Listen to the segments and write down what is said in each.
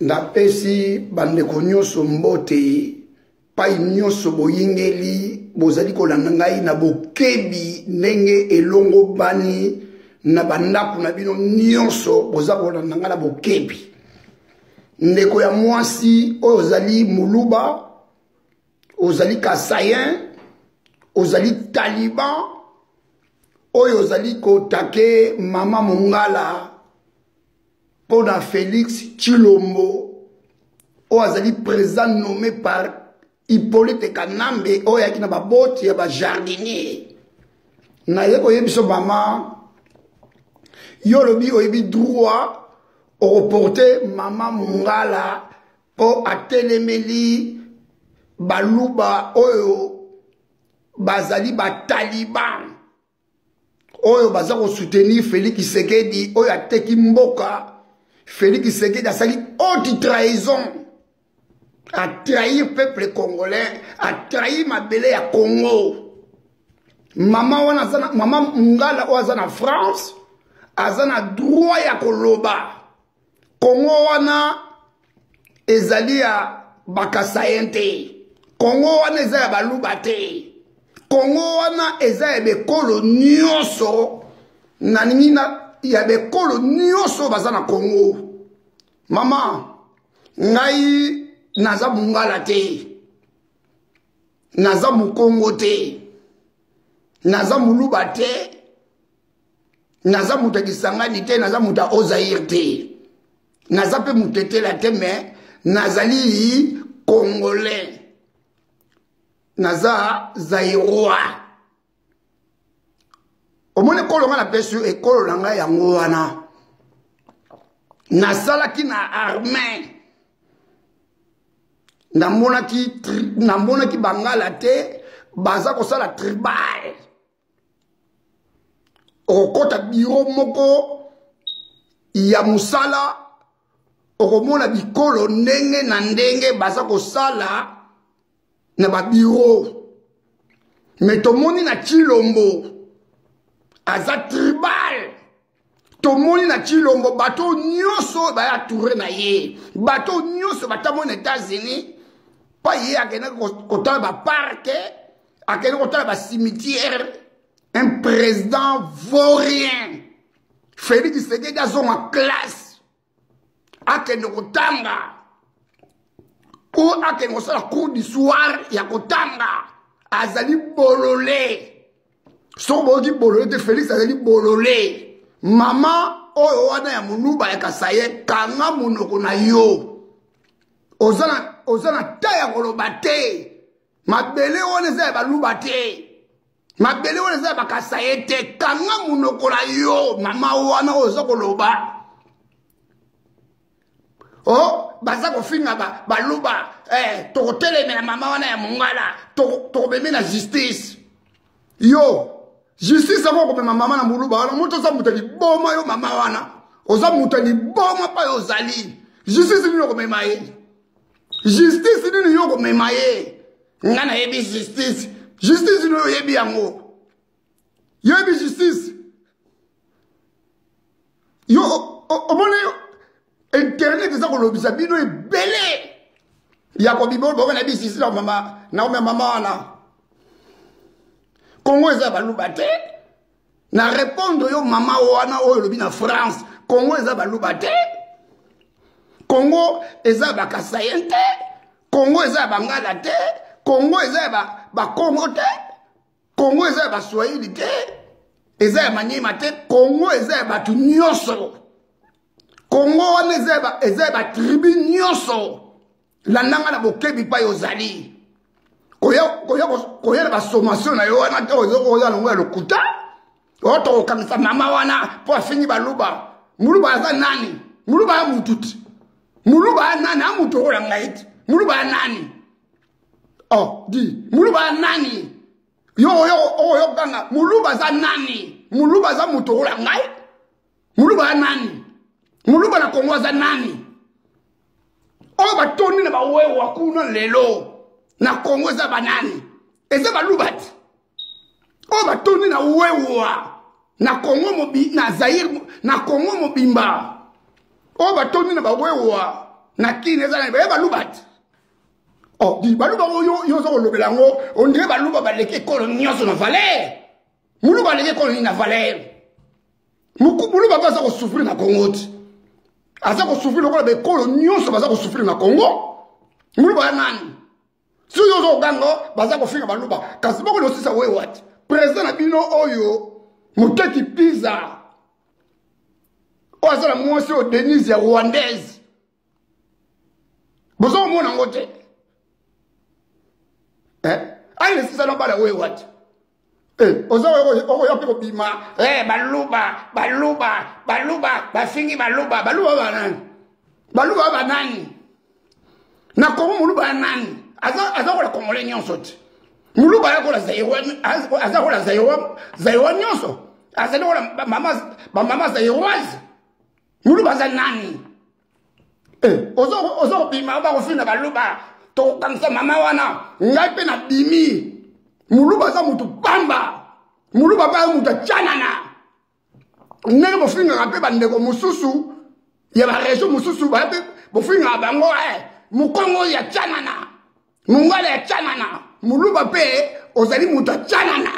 Napesi bandeko nyonso mbote pai nyonso boyingeli bozali kolanda ngai na bokebi ndenge elongo bani na bandako na bino nyonso boza kolanda ngai na bokebi. Ndeko ya mwasi oyo ozali Muluba, ozali Kasayen, ozali Taliban, oyo ozali kotake Mama Mongala pona Félix Tshilombo, oyo azali président nommé par Hippolyte Kanambe, oyo yaki na baboti ya ba jardinier. Na yeko yebiso mama, yo lobi oyebi droit au reporter Mama Mongala po atelemeli baluba oyo bazali ba Taliban, oyo baza ko soutenir Félix Tshisekedi, oyo ateki mboka. Félix Tshisekedi a sali haute trahison, a trahi le peuple congolais, a trahi mabele ya Congo. Mama Mongala oyo aza na France, aza na droit ya koloba. Congo wana ezali ya Bakasayen te, Congo wana eza ya baluba te, Congo wana eza ya bekolo nyonso na ningina ya bekolo nyonso baza na Congo. Mama, ngai naza Mongala te, naza Mukongo te, naza Muluba te, naza muta Kisangani te, naza muta Ozaïr te, naza pe mutetela te, mais nazali Congolais, naza Zaïrois. Omone kolo nga na pesu e kolo na nga yango wana. Nasalaki na armée. Namonaki bangala te, baza kosala tribal. Okota biro moko ya musala, okomona bikolo ndenge na ndenge baza kosala na ba biro. Mais tomoni na Tshilombo aza tribal. Tomoni na Tshilombo bato nyonso baya touré na ye, bato nyonso batamo na États-Unis pa ye akena kotala ba parc, akena kotala ba cimetière. Un président vaurien Félix Tshisekedi azonga classe akende kotanga ko akende kosala cours du soir ya kotanga, azali bololé. Sobo ki bololé te Félix azali bololé. Mama oyo wana ya Muluba ya Kasaye kanga munoko na yo. Ozana taya koloba te. Mabele wana eza ya baluba te. Mabele wana eza ya Bakasaye te. Kanga munoko na yo. Mama wana oza koloba. Oh, baza kofinga baluba. Tokotele mena mama wana ya Mongala. Tokobeme na justice. Yo. Justice avant comme maman na Muluba wana moto za mutali boma yo mama wana oza mutali boma pa yo zali justice ni ko memaye, justice ni yo ko memaye ngana yebi justice ni yo yebi yango yebi justice yo omone yo internet za ko lobisa bino ebele ya ko bibo bo na bi justice na mama wana Congo eza baluba te. Na répondre yo mama wana oyo lobi na France, Congo eza baluba te. Congo eza Bakasayen te. Congo eza bangala te. Congo eza ba Congo te. Congo eza ba Swahili te. Eza ya Maniema te. Congo eza batu nyonso. Congo wana eza ba tribu nyonso. Landanga na bokebi pa yo zali. Koya ba sommation na yo wana oza longo ya lokuta. Oto kamisa mama wana po afini baluba. Muluba aza nani? Muluba ya mututi. Muluba ya nani? Amuto ola ngaiti. Muluba ya nani? Oh, di. Muluba ya nani? Yo kanga. Muluba za nani? Muluba za muto ola ngaiti. Muluba ya nani? Muluba na Kongo za nani? O batoni na bawewe wakuna lelo. Na Congo eza banani eza balubati o batoni na wewa na Congo na Zaïre na Congo mobimba o batoni na bawewa na kini ezana ba balubat oh di baluba yo zo lobela ngo on dirait baluba baleke kolo nyonso na valeur muluba baleke kolo na valeur muluba ba za ko souffrir na Congo aza ko souffrir lokola be kolo nyonso ba za ko souffrir na Congo muluba nani si yo zo gango ba za ko finga baluba kasi boko no sisa we what président na bino oyo muteki pizza o azala mwasi o Denise ya rwandaise bozo mona ngote ayi sisa no bala we what ozo o yo pe ko bima baluba bafingi baluba banani na ko muluba nani aza ko la kongole nyonso ti muluba ya ko la aza ko la zaiwa nyonso aza ko la mama zaiwazi muluba za nani ozo bima ba ko fina baluba to kansa mama wana ngai pe na bimi muluba za mutu bamba muluba ba mutu chanana nenge bo finga ngape bandeko mususu ya ba région mususu ba pe bo finga bango mukongo ya chanana mungala ya chanana muluba pe ozali mutu chanana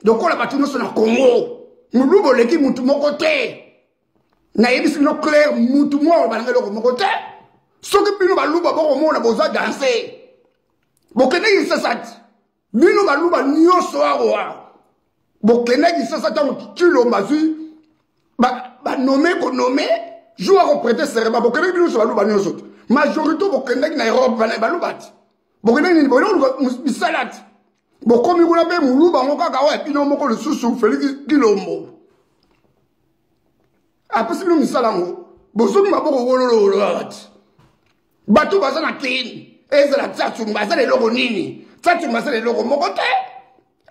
dokola batu noso na Congo muluba leki mutu moko te na yebisi no clair mutu mo ba ngelo moko te soki bino baluba boko mona boza danser bokene yisasati bino baluba nyonso awa bokene yisasati tango kilomba zui ba nommer ko nommer jour ko prêter serment bokene bino so baluba nyonso majorité bokene na Europe ba baluba ti bokene ni bono bisalati bokomi kuna be muluba ngo kaka wa bino moko le susu Félix Kilombo apesi bino misalango bozomi maboko wololo ati batu baza na kini ezala tsatsu baza le logo nini tsatsu baza le logo moko te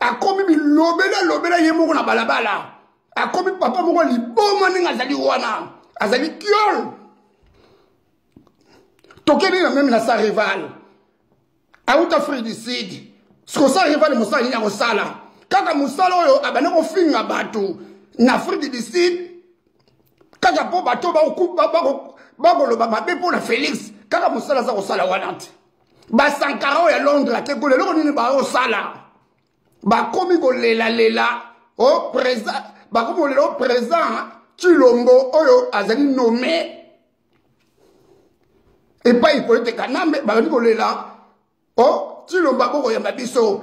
akomi bilobela ye moko na balabala akomi papa moko liboma ninga azali wana azali kiol tokeni na même na sa rival auta Afrique du Sud siko sa rival musala ni na sala kaka musala oyo abane ko finga batu na Afrique du Sud kaka po bato ba ko ba mabe po na Félix kaka musala za ko sala wana te ba sankara ya Londres te ko lelo nini ba o sala ba komi ko lela o président ba komi lelo président Chilombo oyo azali nommé et pas Hippolyte Kanambe ba ko lela o Chilombo boko ya biso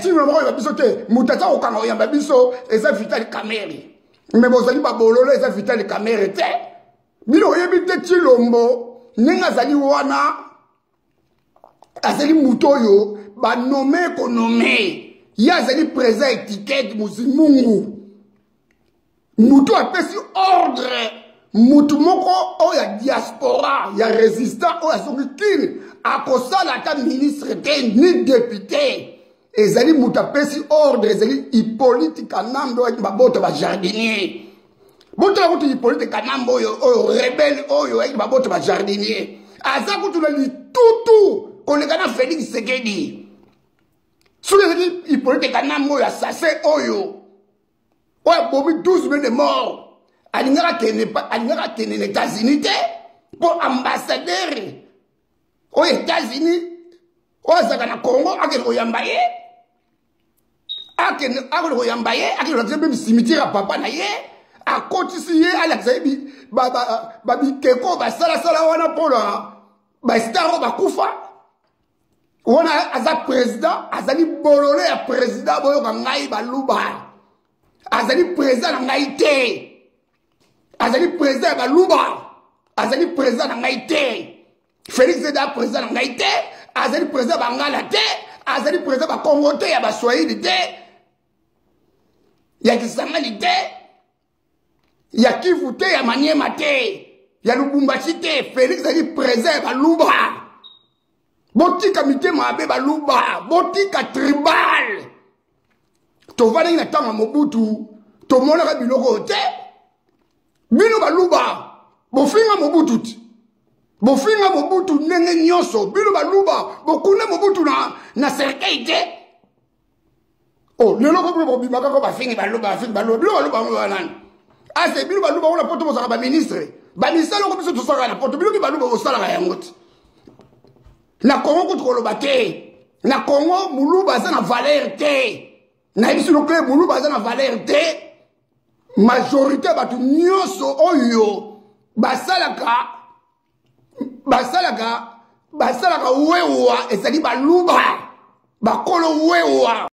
Chilombo ya biso te mutata ko kanga ya biso eza Vital Kamerhe mais bozali ba bololo eza Vital Kamerhe te bino yebite Chilombo ninga zali wana azali mutoyo ba nommé ko nommé ya zali présent étiquette muzimungu muto apesi ordre mutu moko o ya diaspora ya résistant o azongi kini akosala ta ministre te ni député ezali mutu apesi ordre ezali Hippolyte Kanambe o babota ba jardinier bota kuti Hippolyte Kanambe oyo rebelle oyo ai babota ba jardinier aza kutula litutu kolekana Félix Tshisekedi soki ezali Hippolyte Kanambe oyo assassin oyo bobi 12 000 de morts alingaka kene na États-Unis te pour ambassadeur aux États-Unis oyo azalaka na Congo akende koyamba ye akende koyamba ye akende kolakisa mpe cimetière ya papa na ye akotisi ye alakisa ye babikeko basalasala wana mpona bastar oyo bakufa wana aza président azali bololo ya président boyoka ngai baluba azali président na ngai te azali président ya baluba azali président na ngai te Félix Zeda président na ngai te azali président bangala te azali président bakongo te ya baswahili te ya kisangani te ya Kivu te ya Maniema te ya Lubumbashi te Félix azali président ya baluba botika mitema abe baluba botika tribal tovani na tanga Mobutu tomonaka biloko te bino baluba bofinga Mobutu ti bofinga Mobutu nenge nyonso bino baluba bokuna Mobutu na serikali te oh lelo ko bobimaka ko bafingi baluba bino baluba nani ase bino baluba ona poto bozaka ba ministre bamisala ko biso tosala na poto biloki baluba osala ga yango ti na Congo ko tukoloba te na Congo muluba za na valeur te na biso no club muluba za na valeur te majorité batu nyonso oyo basalaka wewa ezali baluba bakolo wewa